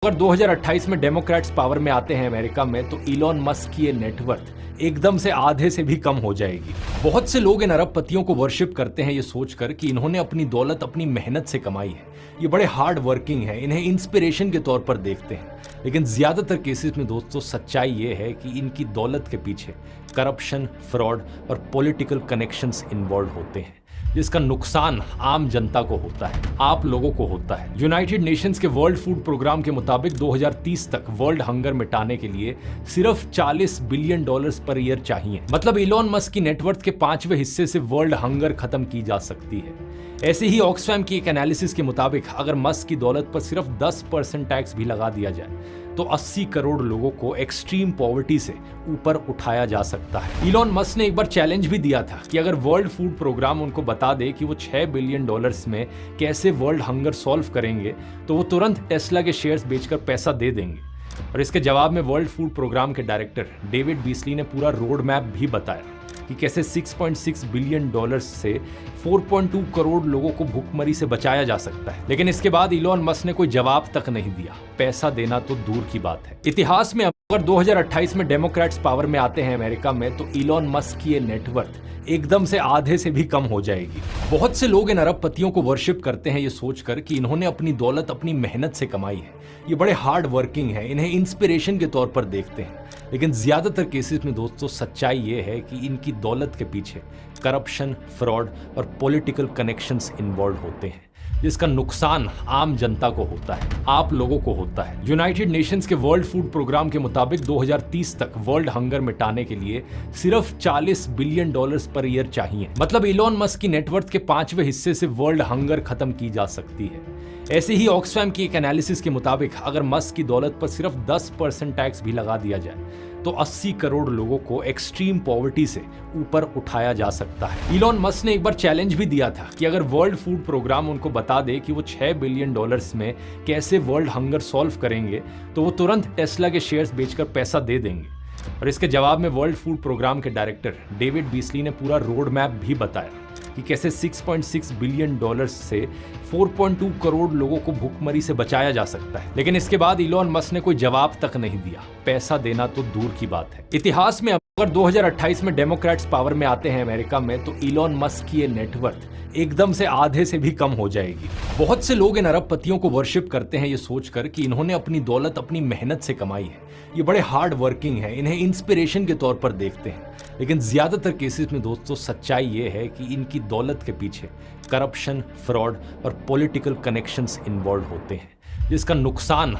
अगर 2028 में Democrats power में आते हैं अमेरिका में, तो इलॉन मस्क की ये नेटवर्थ एकदम से आधे से भी कम हो जाएगी। बहुत से लोग इन अरबपतियों को वर्शिप करते हैं ये सोचकर कि इन्होंने अपनी दौलत अपनी मेहनत से कमाई है, ये बड़े हार्ड वर्किंग है, इन्हें इंस्पिरेशन के तौर पर देखते हैं। लेकिन ज्यादातर केसेस में दोस्तों सच्चाई ये है कि इनकी दौलत के पीछे करप्शन, फ्रॉड और पॉलिटिकल कनेक्शंस इन्वॉल्व होते हैं, जिसका नुकसान आम जनता को होता है, आप लोगों को होता है। यूनाइटेड नेशंस के वर्ल्ड फूड प्रोग्राम के मुताबिक 2030 तक वर्ल्ड हंगर मिटाने के लिए सिर्फ $40 बिलियन पर ईयर चाहिए। मतलब इलॉन मस्क की नेटवर्थ के 5वें हिस्से से वर्ल्ड हंगर खत्म की जा सकती है। ऐसे ही ऑक्सफैम की एक एनालिसिस के मुताबिक अगर मस्क की दौलत पर सिर्फ 10% टैक्स भी लगा दिया जाए तो 80 करोड़ लोगों को एक्सट्रीम पॉवर्टी से ऊपर उठाया जा सकता है। इलॉन मस्क ने एक बार चैलेंज भी दिया था कि अगर वर्ल्ड फूड प्रोग्राम उनको बता दे कि वो $6 बिलियन में कैसे वर्ल्ड हंगर सॉल्व करेंगे, तो वो तुरंत टेस्ला के शेयर्स बेचकर पैसा दे देंगे। और इसके जवाब में वर्ल्ड फूड प्रोग्राम के डायरेक्टर डेविड बीसली ने पूरा रोड मैप भी बताया कि कैसे $6.6 बिलियन से 4.2 करोड़ लोगों को भूखमरी से बचाया जा सकता है। लेकिन इसके बाद इलॉन मस्क ने कोई जवाब तक नहीं दिया, पैसा देना तो दूर की बात है। इतिहास में अगर 2028 में डेमोक्रेट्स पावर में आते हैं अमेरिका में, तो इलॉन मस्क की ये नेटवर्थ एकदम से आधे से भी कम हो जाएगी। बहुत से लोग इन अरबपतियों को वर्शिप करते हैं ये सोचकर कि इन्होंने अपनी दौलत अपनी मेहनत से कमाई है, ये बड़े हार्ड वर्किंग है, इन्हें इंस्पिरेशन के तौर पर देखते हैं। लेकिन ज्यादातर केसेस में दोस्तों सच्चाई ये है कि इनकी दौलत के पीछे करप्शन, फ्रॉड और पॉलिटिकल कनेक्शंस इन्वॉल्व होते हैं, जिसका नुकसान आम जनता को होता है, आप लोगों को होता है। यूनाइटेड नेशंस के वर्ल्ड फूड प्रोग्राम के मुताबिक 2030 तक वर्ल्ड हंगर मिटाने के लिए सिर्फ $40 बिलियन पर ईयर चाहिए। मतलब इलॉन मस्क की नेटवर्थ के 5वें हिस्से से वर्ल्ड हंगर खत्म की जा सकती है। ऐसे ही ऑक्सफैम की एक एनालिसिस के मुताबिक अगर मस्क की दौलत पर सिर्फ 10% टैक्स भी लगा दिया जाए तो 80 करोड़ लोगों को एक्सट्रीम पॉवर्टी से ऊपर उठाया जा सकता है। इलॉन मस्क ने एक बार चैलेंज भी दिया था कि अगर वर्ल्ड फूड प्रोग्राम उनको बता दे कि वो $6 बिलियन में कैसे वर्ल्ड हंगर सॉल्व करेंगे, तो वो तुरंत टेस्ला के शेयर्स बेचकर पैसा दे देंगे। और इसके जवाब में वर्ल्ड फूड प्रोग्राम के डायरेक्टर डेविड बीसली ने पूरा रोड मैप भी बताया कि कैसे $6.6 बिलियन से 4.2 करोड़ लोगों को भूखमरी से बचाया जा सकता है। लेकिन इसके बाद इलॉन मस्क ने कोई जवाब तक नहीं दिया, पैसा देना तो दूर की बात है। इतिहास में अगर 2028 में डेमोक्रेट्स पावर में आते हैं अमेरिका में, तो इलॉन मस्क की ये नेटवर्थ एकदम से आधे से भी कम हो जाएगी। बहुत से लोग इन अरबपतियों को वर्शिप करते हैं ये सोचकर कि इन्होंने अपनी दौलत अपनी मेहनत से कमाई है, ये बड़े हार्ड वर्किंग है, इन्हें इंस्पिरेशन के तौर पर देखते हैं। लेकिन ज्यादातर केसेस में दोस्तों सच्चाई ये है कि इनकी दौलत के पीछे करप्शन, फ्रॉड और पॉलिटिकल कनेक्शंस इन्वॉल्व होते हैं, जिसका नुकसान